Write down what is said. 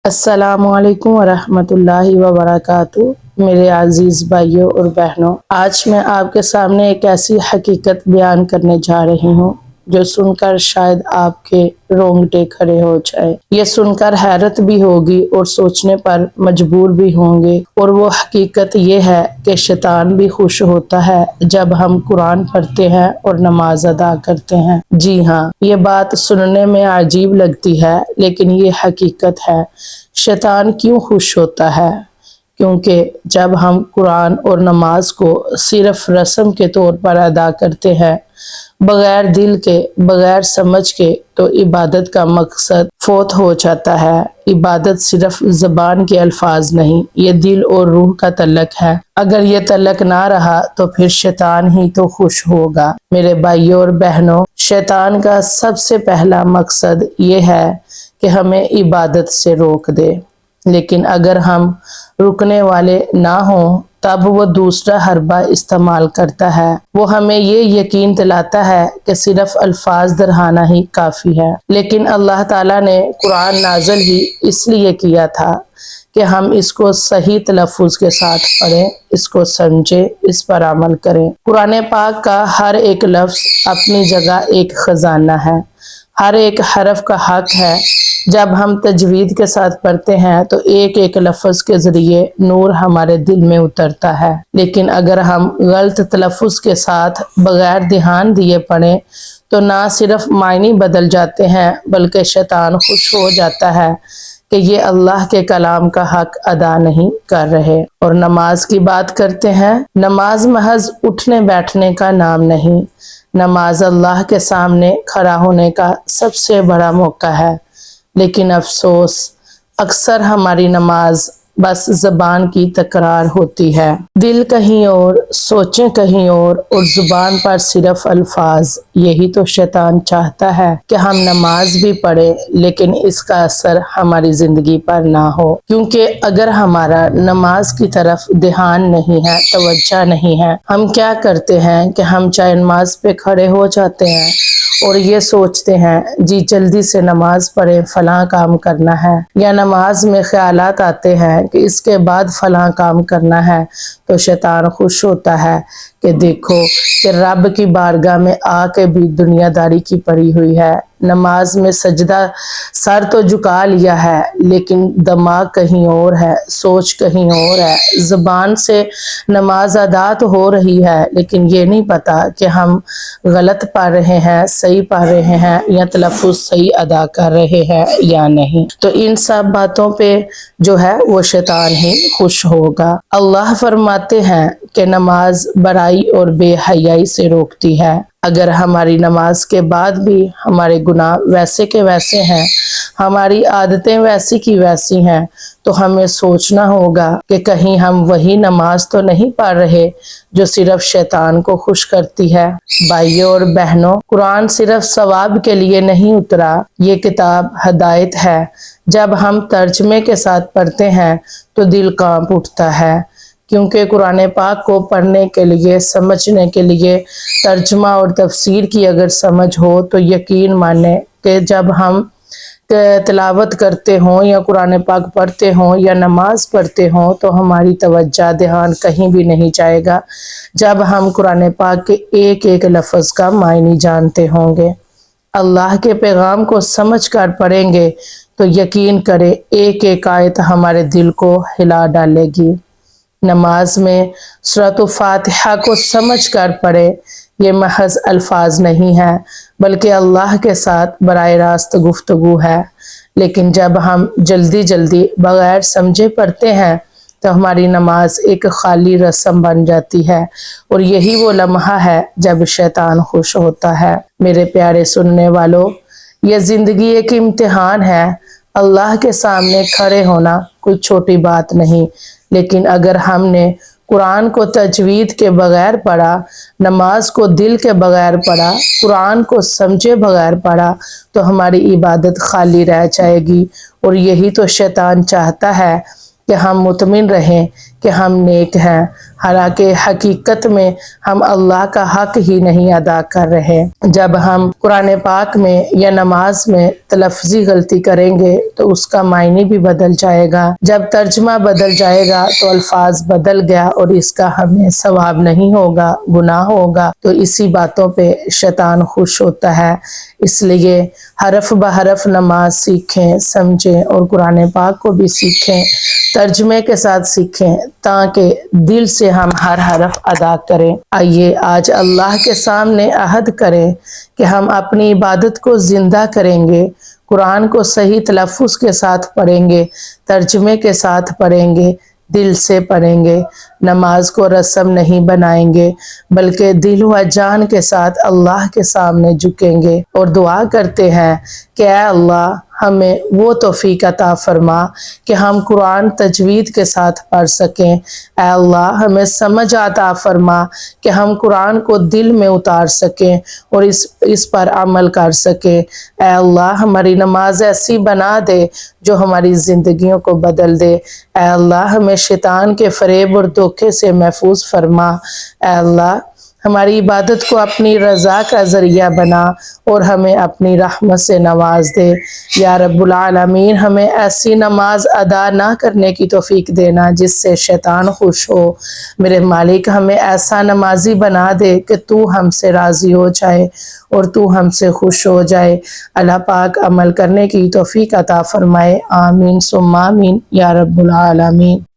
السلام علیکم ورحمۃ اللہ وبرکاتہ۔ میرے عزیز بھائیوں اور بہنوں، آج میں آپ کے سامنے ایک ایسی حقیقت بیان کرنے جا رہی ہوں جو سن کر شاید آپ کے رونگٹے کھڑے ہو جائے۔ یہ سن کر حیرت بھی ہوگی اور سوچنے پر مجبور بھی ہوں گے، اور وہ حقیقت یہ ہے کہ شیطان بھی خوش ہوتا ہے جب ہم قرآن پڑھتے ہیں اور نماز ادا کرتے ہیں۔ جی ہاں، یہ بات سننے میں عجیب لگتی ہے، لیکن یہ حقیقت ہے۔ شیطان کیوں خوش ہوتا ہے؟ کیونکہ جب ہم قرآن اور نماز کو صرف رسم کے طور پر ادا کرتے ہیں، بغیر دل کے، بغیر سمجھ کے، تو عبادت کا مقصد فوت ہو جاتا ہے۔ عبادت صرف زبان کے الفاظ نہیں، یہ دل اور روح کا تعلق ہے۔ اگر یہ تعلق نہ رہا تو پھر شیطان ہی تو خوش ہوگا۔ میرے بھائیوں اور بہنوں، شیطان کا سب سے پہلا مقصد یہ ہے کہ ہمیں عبادت سے روک دے، لیکن اگر ہم رکنے والے نہ ہوں تب وہ دوسرا حربہ استعمال کرتا ہے۔ وہ ہمیں یہ یقین دلاتا ہے کہ صرف الفاظ دہرانا ہی کافی ہے، لیکن اللہ تعالیٰ نے قرآن نازل ہی اس لیے کیا تھا کہ ہم اس کو صحیح تلفظ کے ساتھ پڑھیں، اس کو سمجھیں، اس پر عمل کریں۔ قرآن پاک کا ہر ایک لفظ اپنی جگہ ایک خزانہ ہے، ہر ایک حرف کا حق ہے۔ جب ہم تجوید کے ساتھ پڑھتے ہیں تو ایک ایک لفظ کے ذریعے نور ہمارے دل میں اترتا ہے، لیکن اگر ہم غلط تلفظ کے ساتھ بغیر دھیان دیے پڑھیں تو نہ صرف معنی بدل جاتے ہیں بلکہ شیطان خوش ہو جاتا ہے کہ یہ اللہ کے کلام کا حق ادا نہیں کر رہے۔ اور نماز کی بات کرتے ہیں۔ نماز محض اٹھنے بیٹھنے کا نام نہیں، نماز اللہ کے سامنے کھڑا ہونے کا سب سے بڑا موقع ہے، لیکن افسوس اکثر ہماری نماز بس زبان کی تکرار ہوتی ہے۔ دل کہیں اور، سوچیں کہیں اور زبان پر صرف الفاظ۔ یہی تو شیطان چاہتا ہے کہ ہم نماز بھی پڑھیں لیکن اس کا اثر ہماری زندگی پر نہ ہو، کیونکہ اگر ہمارا نماز کی طرف دھیان نہیں ہے، توجہ نہیں ہے، ہم کیا کرتے ہیں کہ ہم چاہے نماز پہ کھڑے ہو جاتے ہیں اور یہ سوچتے ہیں جی جلدی سے نماز پڑھیں، فلاں کام کرنا ہے، یا نماز میں خیالات آتے ہیں کہ اس کے بعد فلاں کام کرنا ہے، تو شیطان خوش ہوتا ہے کہ دیکھو کہ رب کی بارگاہ میں آ کے بھی دنیا داری کی پڑی ہوئی ہے، نماز میں سجدہ سر تو جھکا لیا ہے لیکن دماغ کہیں اور ہے، سوچ کہیں اور ہے، زبان سے نماز ادا تو ہو رہی ہے لیکن یہ نہیں پتا کہ ہم غلط پڑھ رہے ہیں، صحیح پڑھ رہے ہیں، یا تلفظ صحیح ادا کر رہے ہیں یا نہیں۔ تو ان سب باتوں پہ جو ہے وہ شیطان ہی خوش ہوگا۔ اللہ فرماتے ہیں کہ نماز برائی اور بے حیائی سے روکتی ہے۔ اگر ہماری نماز کے بعد بھی ہمارے گناہ ویسے کے ویسے ہیں، ہماری عادتیں ویسی کی ویسی ہیں، تو ہمیں سوچنا ہوگا کہ کہیں ہم وہی نماز تو نہیں پڑھ رہے جو صرف شیطان کو خوش کرتی ہے۔ بھائیوں اور بہنوں، قرآن صرف ثواب کے لیے نہیں اترا، یہ کتاب ہدایت ہے۔ جب ہم ترجمے کے ساتھ پڑھتے ہیں تو دل کانپ اٹھتا ہے، کیونکہ قرآن پاک کو پڑھنے کے لیے، سمجھنے کے لیے ترجمہ اور تفسیر کی اگر سمجھ ہو تو یقین مانیں کہ جب ہم تلاوت کرتے ہوں یا قرآن پاک پڑھتے ہوں یا نماز پڑھتے ہوں تو ہماری توجہ دھیان کہیں بھی نہیں جائے گا جب ہم قرآن پاک کے ایک ایک لفظ کا معنی جانتے ہوں گے۔ اللہ کے پیغام کو سمجھ کر پڑھیں گے تو یقین کریں ایک ایک آیت ہمارے دل کو ہلا ڈالے گی۔ نماز میں سورۃ فاتحہ کو سمجھ کر پڑھیں، یہ محض الفاظ نہیں ہے بلکہ اللہ کے ساتھ براہ راست گفتگو ہے، لیکن جب ہم جلدی جلدی بغیر سمجھے پڑھتے ہیں تو ہماری نماز ایک خالی رسم بن جاتی ہے، اور یہی وہ لمحہ ہے جب شیطان خوش ہوتا ہے۔ میرے پیارے سننے والوں، یہ زندگی ایک امتحان ہے۔ اللہ کے سامنے کھڑے ہونا کوئی چھوٹی بات نہیں، لیکن اگر ہم نے قرآن کو تجوید کے بغیر پڑھا، نماز کو دل کے بغیر پڑھا، قرآن کو سمجھے بغیر پڑھا تو ہماری عبادت خالی رہ جائے گی، اور یہی تو شیطان چاہتا ہے کہ ہم مطمئن رہیں کہ ہم نیک ہیں، حالانکہ حقیقت میں ہم اللہ کا حق ہی نہیں ادا کر رہے۔ جب ہم قرآن پاک میں یا نماز میں تلفظی غلطی کریں گے تو اس کا معنی بھی بدل جائے گا۔ جب ترجمہ بدل جائے گا تو الفاظ بدل گیا اور اس کا ہمیں ثواب نہیں ہوگا، گناہ ہوگا۔ تو اسی باتوں پہ شیطان خوش ہوتا ہے۔ اس لیے حرف بحرف نماز سیکھیں، سمجھیں اور قرآن پاک کو بھی سیکھیں، ترجمے کے ساتھ سیکھیں تاکہ دل سے ہم ہر حرف ادا کریں۔ آئیے آج اللہ کے سامنے عہد کریں کہ ہم اپنی عبادت کو زندہ کریں گے، قرآن کو صحیح تلفظ کے ساتھ پڑھیں گے، ترجمے کے ساتھ پڑھیں گے، دل سے پڑھیں گے، نماز کو رسم نہیں بنائیں گے بلکہ دل و جان کے ساتھ اللہ کے سامنے جھکیں گے اور دعا کرتے ہیں کہ اے اللہ ہمیں وہ توفیق عطا فرما کہ ہم قرآن تجوید کے ساتھ پڑھ سکیں۔ اے اللہ ہمیں سمجھ عطا فرما کہ ہم قرآن کو دل میں اتار سکیں اور اس پر عمل کر سکیں۔ اے اللہ ہماری نماز ایسی بنا دے جو ہماری زندگیوں کو بدل دے۔ اے اللہ ہمیں شیطان کے فریب اور دھوکے سے محفوظ فرما۔ اے اللہ ہماری عبادت کو اپنی رضا کا ذریعہ بنا اور ہمیں اپنی رحمت سے نواز دے۔ یا رب العالمین ہمیں ایسی نماز ادا نہ کرنے کی توفیق دینا جس سے شیطان خوش ہو۔ میرے مالک ہمیں ایسا نمازی بنا دے کہ تو ہم سے راضی ہو جائے اور تو ہم سے خوش ہو جائے۔ اللہ پاک عمل کرنے کی توفیق عطا فرمائے۔ آمین ثم آمین یا رب العالمین۔